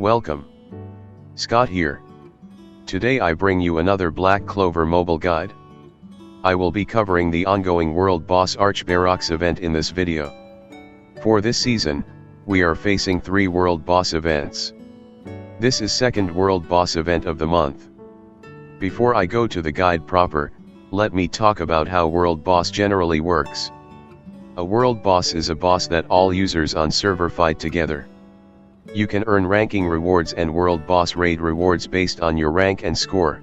Welcome. Scott here. Today I bring you another Black Clover mobile guide. I will be covering the ongoing World Boss Archberox event in this video. For this season, we are facing 3 World Boss events. This is second World Boss event of the month. Before I go to the guide proper, let me talk about how World Boss generally works. A World Boss is a boss that all users on server fight together. You can earn ranking rewards and World Boss raid rewards based on your rank and score.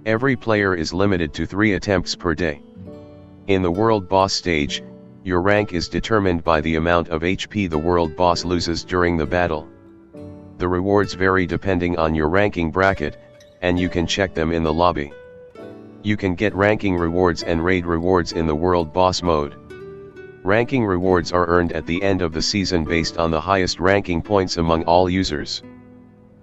Every player is limited to 3 attempts per day. In the World Boss stage, your rank is determined by the amount of HP the World Boss loses during the battle. The rewards vary depending on your ranking bracket, and you can check them in the lobby. You can get ranking rewards and raid rewards in the World Boss mode. Ranking rewards are earned at the end of the season based on the highest ranking points among all users.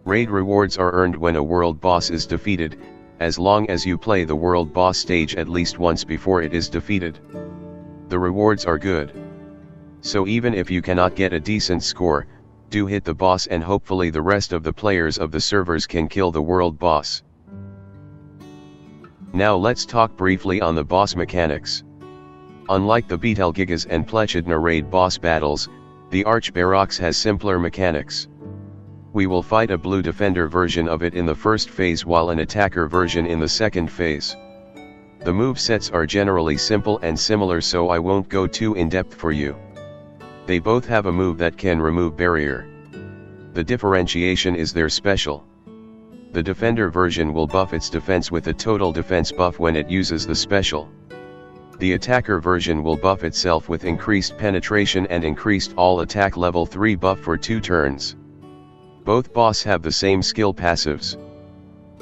Raid rewards are earned when a World Boss is defeated, as long as you play the World Boss stage at least once before it is defeated. The rewards are good. So even if you cannot get a decent score, do hit the boss and hopefully the rest of the players of the servers can kill the World Boss. Now let's talk briefly on the boss mechanics. Unlike the Betelgeuse and Plechidna raid boss battles, the Archberox has simpler mechanics. We will fight a blue defender version of it in the first phase while an attacker version in the second phase. The movesets are generally simple and similar, so I won't go too in-depth for you. They both have a move that can remove barrier. The differentiation is their special. The defender version will buff its defense with a total defense buff when it uses the special. The attacker version will buff itself with increased penetration and increased all attack level 3 buff for 2 turns. Both boss have the same skill passives.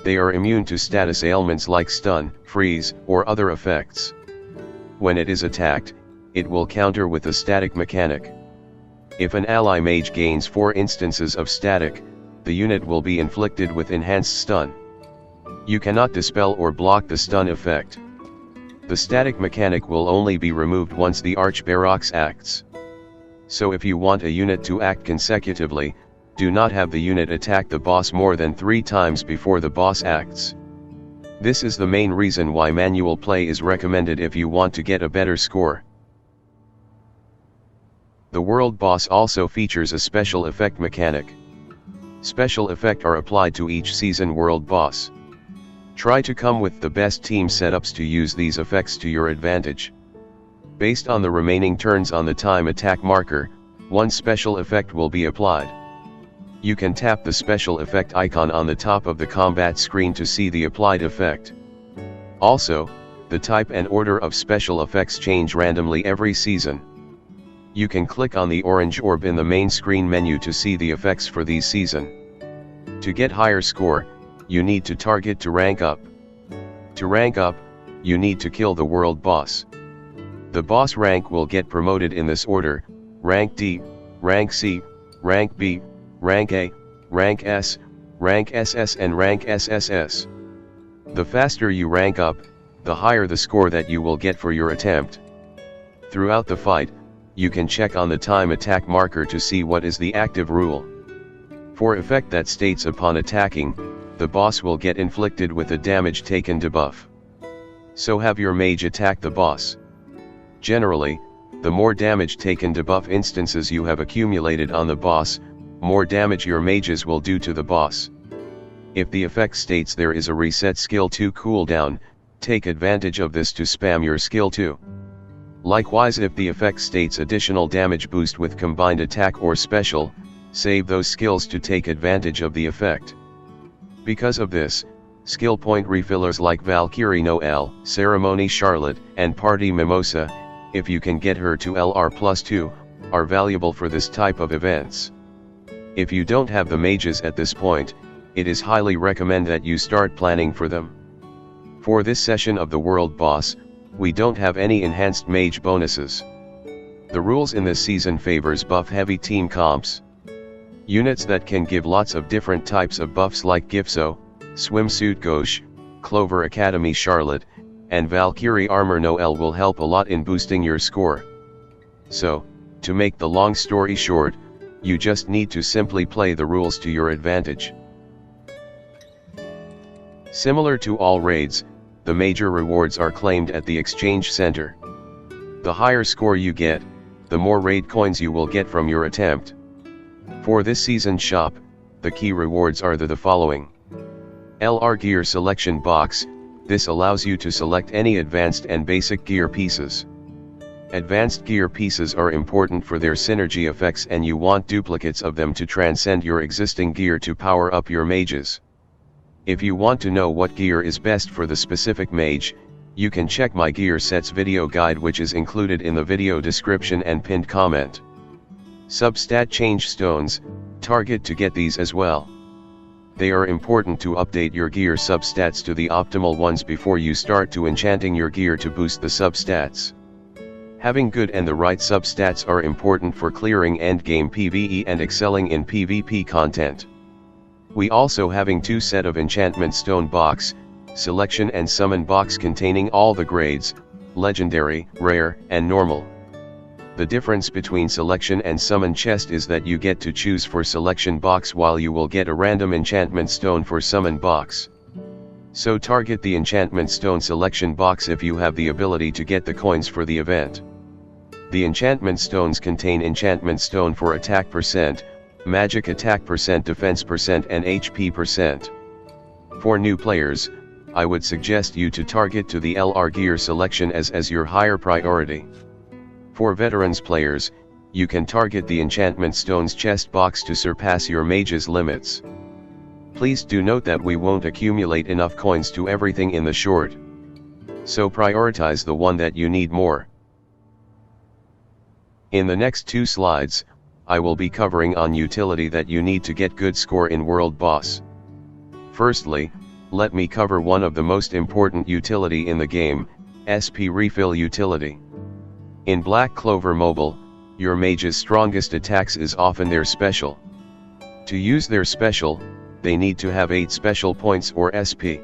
They are immune to status ailments like stun, freeze, or other effects. When it is attacked, it will counter with a static mechanic. If an ally mage gains 4 instances of static, the unit will be inflicted with enhanced stun. You cannot dispel or block the stun effect. The static mechanic will only be removed once the Archberox acts. So if you want a unit to act consecutively, do not have the unit attack the boss more than 3 times before the boss acts. This is the main reason why manual play is recommended if you want to get a better score. The World Boss also features a special effect mechanic. Special effects are applied to each season World Boss. Try to come with the best team setups to use these effects to your advantage. Based on the remaining turns on the time attack marker, one special effect will be applied. You can tap the special effect icon on the top of the combat screen to see the applied effect. Also, the type and order of special effects change randomly every season. You can click on the orange orb in the main screen menu to see the effects for these season. To get higher score, you need to target to rank up. To rank up, you need to kill the World Boss. The boss rank will get promoted in this order: rank D, rank C, rank B, rank A, rank S, rank SS and rank SSS. The faster you rank up, the higher the score that you will get for your attempt. Throughout the fight, you can check on the time attack marker to see what is the active rule. For effect that states upon attacking, the boss will get inflicted with a damage taken debuff. So have your mage attack the boss. Generally, the more damage taken debuff instances you have accumulated on the boss, more damage your mages will do to the boss. If the effect states there is a reset skill 2 cooldown, take advantage of this to spam your skill 2. Likewise, if the effect states additional damage boost with combined attack or special, save those skills to take advantage of the effect. Because of this, skill point refillers like Valkyrie Noelle, Ceremony Charlotte, and Party Mimosa, if you can get her to LR+2, are valuable for this type of events. If you don't have the mages at this point, it is highly recommended that you start planning for them. For this session of the World Boss, we don't have any enhanced mage bonuses. The rules in this season favors buff-heavy team comps. Units that can give lots of different types of buffs like Gifso, Swimsuit Gauche, Clover Academy Charlotte, and Valkyrie Armor Noelle will help a lot in boosting your score. So, to make the long story short, you just need to simply play the rules to your advantage. Similar to all raids, the major rewards are claimed at the exchange center. The higher score you get, the more raid coins you will get from your attempt. For this season's shop, the key rewards are the following. LR Gear Selection Box, this allows you to select any advanced and basic gear pieces. Advanced gear pieces are important for their synergy effects and you want duplicates of them to transcend your existing gear to power up your mages. If you want to know what gear is best for the specific mage, you can check my gear sets video guide which is included in the video description and pinned comment. Substat change stones, target to get these as well. They are important to update your gear substats to the optimal ones before you start to enchanting your gear to boost the substats. Having good and the right substats are important for clearing endgame PvE and excelling in PvP content. We also having 2 set of enchantment stone box, selection and summon box containing all the grades, legendary, rare, and normal. The difference between selection and summon chest is that you get to choose for selection box while you will get a random enchantment stone for summon box. So target the enchantment stone selection box if you have the ability to get the coins for the event. The enchantment stones contain enchantment stone for attack percent, magic attack percent, defense percent and HP percent. For new players, I would suggest you to target to the LR gear selection as your higher priority. For veterans players, you can target the enchantment stones chest box to surpass your mage's limits. Please do note that we won't accumulate enough coins to everything in the short. So prioritize the one that you need more. In the next 2 slides, I will be covering on utility that you need to get good score in World Boss. Firstly, let me cover one of the most important utility in the game, SP Refill utility. In Black Clover Mobile, your mage's strongest attacks is often their special. To use their special, they need to have 8 special points or SP.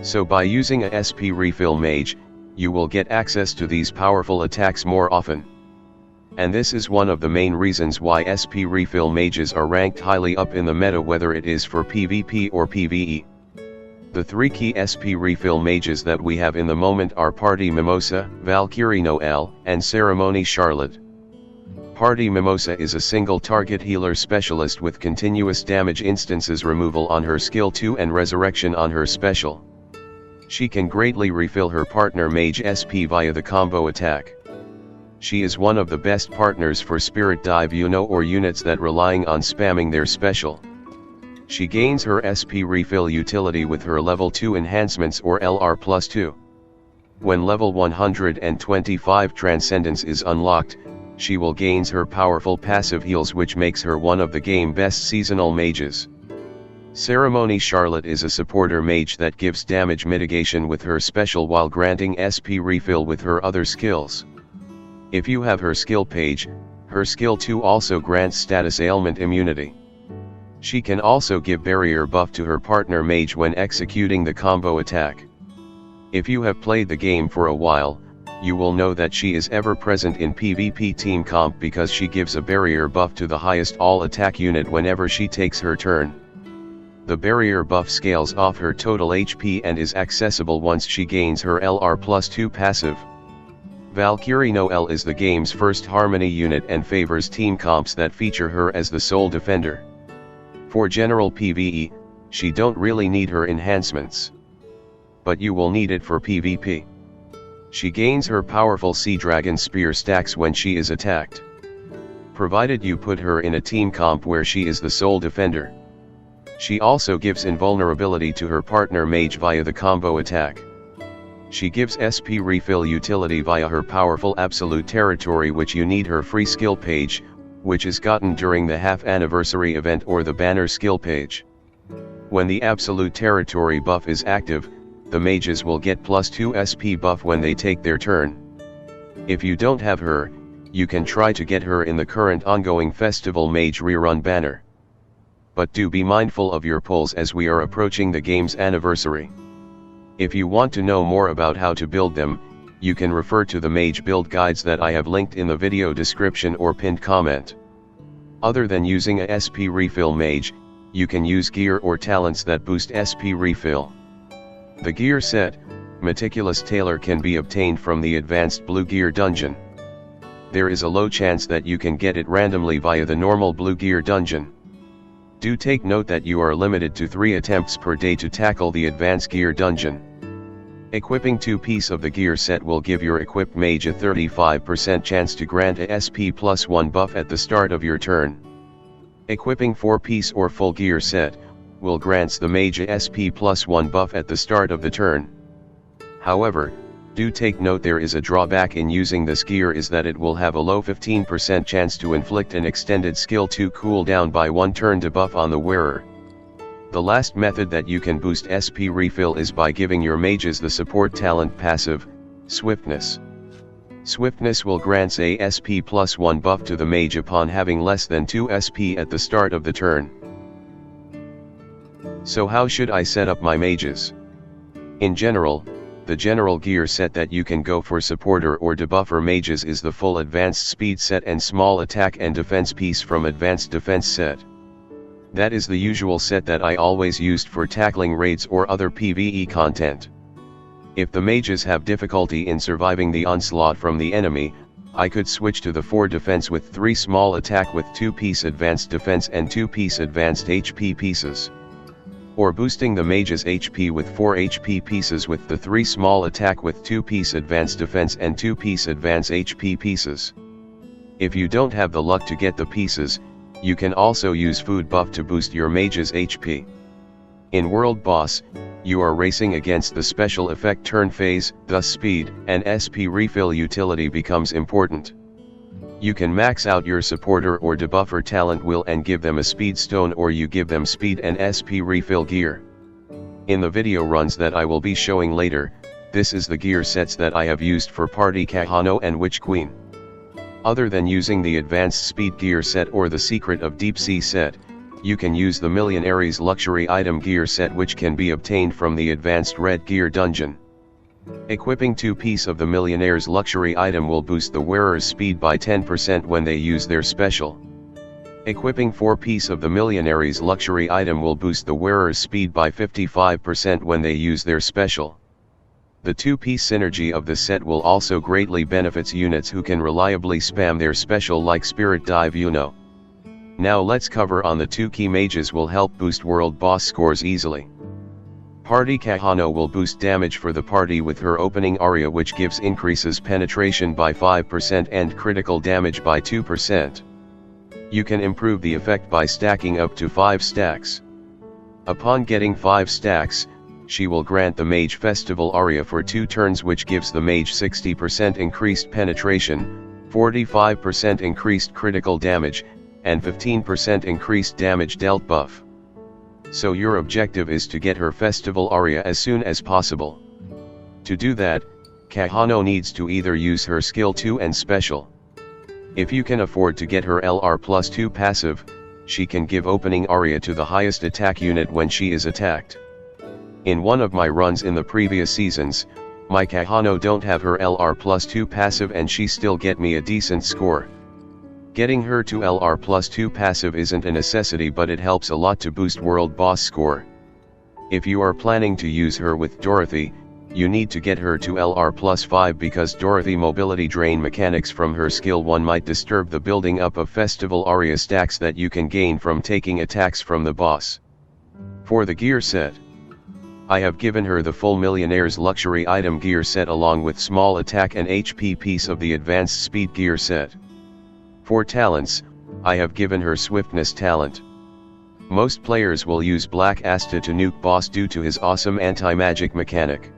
So by using a SP Refill Mage, you will get access to these powerful attacks more often. And this is one of the main reasons why SP Refill Mages are ranked highly up in the meta whether it is for PvP or PvE. The 3 key SP Refill Mages that we have in the moment are Party Mimosa, Valkyrie Noelle, and Ceremony Charlotte. Party Mimosa is a single target healer specialist with continuous damage instances removal on her skill 2 and resurrection on her special. She can greatly refill her partner Mage SP via the combo attack. She is one of the best partners for Spirit Dive Yuno or units that relying on spamming their special. She gains her SP refill utility with her level 2 enhancements or LR+2. When level 125 Transcendence is unlocked, she will gain her powerful passive heals which makes her one of the game best seasonal mages. Ceremony Charlotte is a supporter mage that gives damage mitigation with her special while granting SP refill with her other skills. If you have her skill page, her skill 2 also grants status ailment immunity. She can also give barrier buff to her partner mage when executing the combo attack. If you have played the game for a while, you will know that she is ever present in PvP team comp because she gives a barrier buff to the highest all attack unit whenever she takes her turn. The barrier buff scales off her total HP and is accessible once she gains her LR+2 passive. Valkyrie Noelle is the game's first Harmony unit and favors team comps that feature her as the sole defender. For general PvE, she don't really need her enhancements. But you will need it for PvP. She gains her powerful Sea Dragon Spear stacks when she is attacked. Provided you put her in a team comp where she is the sole defender. She also gives invulnerability to her partner mage via the combo attack. She gives SP refill utility via her powerful absolute territory which you need her free skill page, which is gotten during the half anniversary event or the banner skill page. When the absolute territory buff is active, the mages will get +2 SP buff when they take their turn. If you don't have her, you can try to get her in the current ongoing Festival Mage rerun banner. But do be mindful of your polls as we are approaching the game's anniversary. If you want to know more about how to build them, you can refer to the Mage build guides that I have linked in the video description or pinned comment. Other than using a SP refill mage, you can use gear or talents that boost SP refill. The gear set, Meticulous Tailor, can be obtained from the Advanced Blue Gear dungeon. There is a low chance that you can get it randomly via the normal Blue Gear dungeon. Do take note that you are limited to 3 attempts per day to tackle the Advanced Gear dungeon. Equipping 2 pieces of the gear set will give your equipped mage a 35% chance to grant a SP +1 buff at the start of your turn. Equipping 4 piece or full gear set will grants the mage a SP +1 buff at the start of the turn. However, do take note there is a drawback in using this gear, is that it will have a low 15% chance to inflict an extended skill 2 cooldown by 1 turn debuff on the wearer. The last method that you can boost SP refill is by giving your mages the support talent passive, Swiftness. Swiftness will grant a SP +1 buff to the mage upon having less than 2 SP at the start of the turn. So how should I set up my mages? In general, the general gear set that you can go for supporter or debuffer mages is the full advanced speed set and small attack and defense piece from advanced defense set. That is the usual set that I always used for tackling raids or other PvE content. If the mages have difficulty in surviving the onslaught from the enemy, I could switch to the 4 defense with 3 small attack with 2 piece advanced defense and 2 piece advanced HP pieces. Or boosting the mage's HP with 4 HP pieces with the 3 small attack with 2 piece advanced defense and 2 piece advanced HP pieces. If you don't have the luck to get the pieces, you can also use food buff to boost your mage's HP. In World Boss, you are racing against the special effect turn phase, thus speed and SP refill utility becomes important. You can max out your supporter or debuffer talent will and give them a speed stone, or you give them speed and SP refill gear. In the video runs that I will be showing later, this is the gear sets that I have used for Party Kahono and Witch Queen. Other than using the advanced speed gear set or the Secret of Deep Sea set, you can use the Millionaire's luxury item gear set, which can be obtained from the advanced red gear dungeon. Equipping 2 piece of the Millionaire's luxury item will boost the wearer's speed by 10% when they use their special. Equipping 4 piece of the Millionaire's luxury item will boost the wearer's speed by 55% when they use their special. The 2-piece synergy of the set will also greatly benefit units who can reliably spam their special like Spirit Dive Yuno. Now let's cover on the 2 key mages will help boost world boss scores easily. Party Kahono will boost damage for the party with her opening aria, which gives increases penetration by 5% and critical damage by 2%. You can improve the effect by stacking up to 5 stacks. Upon getting 5 stacks, she will grant the mage festival aria for 2 turns, which gives the mage 60% increased penetration, 45% increased critical damage, and 15% increased damage dealt buff. So your objective is to get her festival aria as soon as possible. To do that, Kahono needs to either use her skill 2 and special. If you can afford to get her LR+2 passive, she can give opening aria to the highest attack unit when she is attacked. In one of my runs in the previous seasons, my Kahono don't have her LR+2 passive and she still get me a decent score. Getting her to LR+2 passive isn't a necessity, but it helps a lot to boost world boss score. If you are planning to use her with Dorothy, you need to get her to LR+5 because Dorothy mobility drain mechanics from her skill 1 might disturb the building up of festival aria stacks that you can gain from taking attacks from the boss. For the gear set, I have given her the full Millionaire's luxury item gear set along with small attack and HP piece of the advanced speed gear set. For talents, I have given her swiftness talent. Most players will use Black Asta to nuke boss due to his awesome anti-magic mechanic.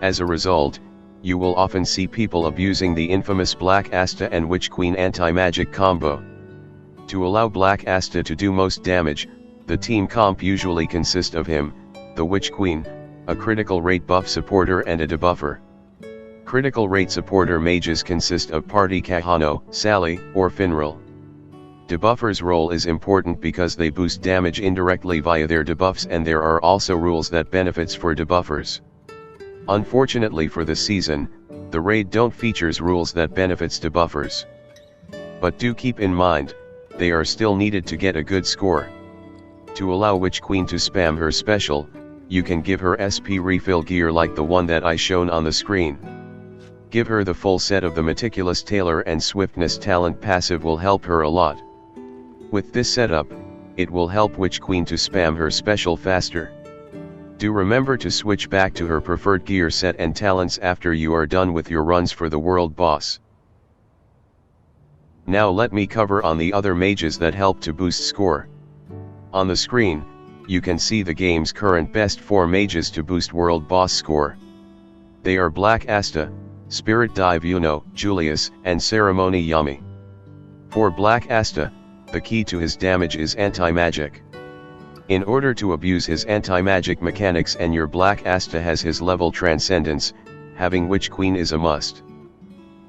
As a result, you will often see people abusing the infamous Black Asta and Witch Queen anti-magic combo. To allow Black Asta to do most damage, the team comp usually consists of him, the Witch Queen, a critical rate buff supporter and a debuffer. Critical rate supporter mages consist of Party Kahono, Sally, or Finral. Debuffer's role is important because they boost damage indirectly via their debuffs, and there are also rules that benefits for debuffers. Unfortunately for this season, the raid don't features rules that benefits debuffers. But do keep in mind, they are still needed to get a good score. To allow Witch Queen to spam her special, you can give her SP refill gear like the one that I shown on the screen. Give her the full set of the Meticulous Tailor and Swiftness talent passive will help her a lot. With this setup, it will help Witch Queen to spam her special faster. Do remember to switch back to her preferred gear set and talents after you are done with your runs for the world boss. Now let me cover on the other mages that help to boost score. On the screen, you can see the game's current best 4 mages to boost world boss score. They are Black Asta, Spirit Dive Yuno, Julius, and Ceremony Yami. For Black Asta, the key to his damage is anti-magic. In order to abuse his anti-magic mechanics and your Black Asta has his level Transcendence, having Witch Queen is a must.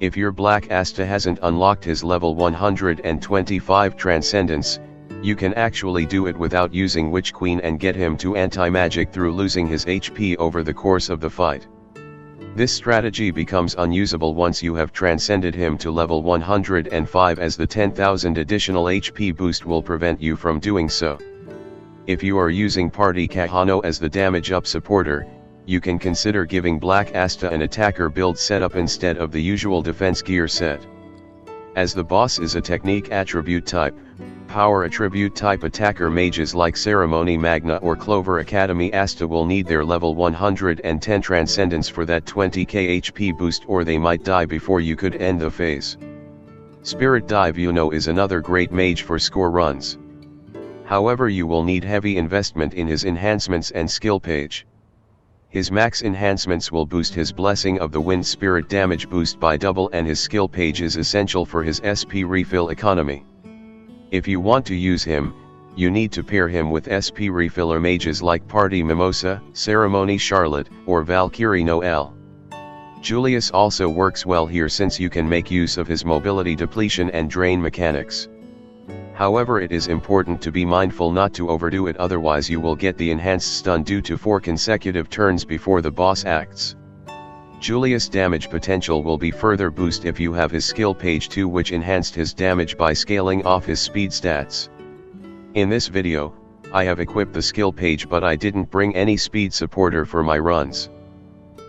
If your Black Asta hasn't unlocked his level 125 Transcendence, you can actually do it without using Witch Queen and get him to anti-magic through losing his HP over the course of the fight. This strategy becomes unusable once you have transcended him to level 105 as the 10,000 additional HP boost will prevent you from doing so. If you are using Party Kahono as the damage up supporter, you can consider giving Black Asta an attacker build setup instead of the usual defense gear set. As the boss is a technique attribute type, power attribute type attacker mages like Ceremony Magna or Clover Academy Asta will need their level 110 transcendence for that 20k HP boost or they might die before you could end the phase. Spirit Dive Yuno is another great mage for score runs. However, you will need heavy investment in his enhancements and skill page. His max enhancements will boost his Blessing of the Wind Spirit damage boost by double and his skill page is essential for his SP refill economy. If you want to use him, you need to pair him with SP refiller mages like Party Mimosa, Ceremony Charlotte, or Valkyrie Noelle. Julius also works well here since you can make use of his mobility depletion and drain mechanics. However, it is important to be mindful not to overdo it, otherwise you will get the enhanced stun due to 4 consecutive turns before the boss acts. Julius' damage potential will be further boosted if you have his skill page 2, which enhanced his damage by scaling off his speed stats. In this video, I have equipped the skill page but I didn't bring any speed supporter for my runs.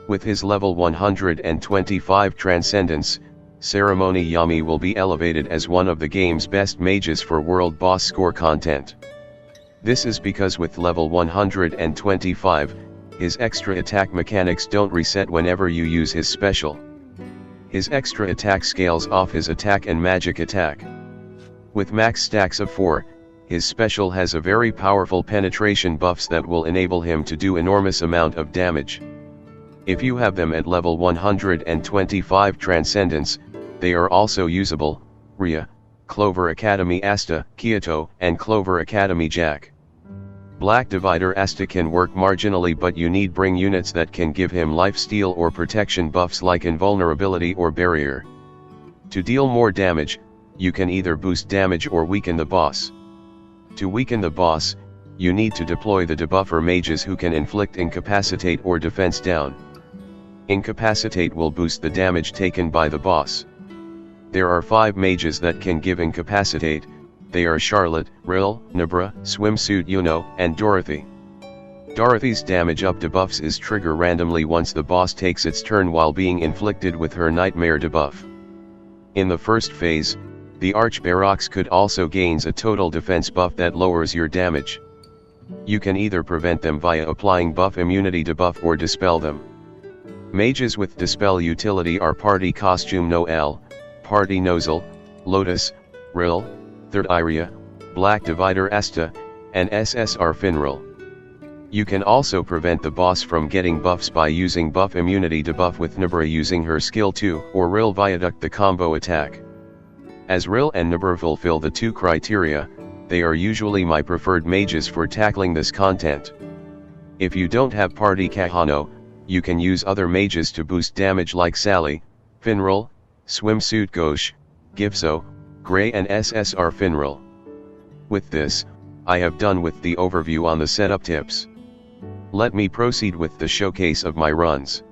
With his level 125 Transcendence, Ceremony Yami will be elevated as one of the game's best mages for world boss score content. This is because with level 125, his extra attack mechanics don't reset whenever you use his special. His extra attack scales off his attack and magic attack. With max stacks of 4, his special has a very powerful penetration buffs that will enable him to do enormous amount of damage. If you have them at level 125 Transcendence, they are also usable. Rhea, Clover Academy Asta, Kyoto, and Clover Academy Jack. Black Divider Asta can work marginally, but you need bring units that can give him lifesteal or protection buffs like invulnerability or barrier. To deal more damage, you can either boost damage or weaken the boss. To weaken the boss, you need to deploy the debuffer mages who can inflict incapacitate or defense down. Incapacitate will boost the damage taken by the boss. There are 5 mages that can give incapacitate. They are Charlotte, Rill, Nebra, Swimsuit Yuno, and Dorothy. Dorothy's damage up debuffs is trigger randomly once the boss takes its turn while being inflicted with her Nightmare debuff. In the first phase, the Archberox could also gains a total defense buff that lowers your damage. You can either prevent them via applying buff immunity debuff or dispel them. Mages with dispel utility are Party Costume Noelle, Party Nozel, Lotus, Rill, Third Iria, Black Divider Asta, and SSR Finral. You can also prevent the boss from getting buffs by using buff immunity debuff with Nebra using her skill 2 or Rill Viaduct the combo attack. As Rill and Nebra fulfill the 2 criteria, they are usually my preferred mages for tackling this content. If you don't have Party Kahono, you can use other mages to boost damage like Sally, Finral, Swimsuit Ghosh, Gipso, Grey and SSR Finral. With this, I have done with the overview on the setup tips. Let me proceed with the showcase of my runs.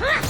Huh!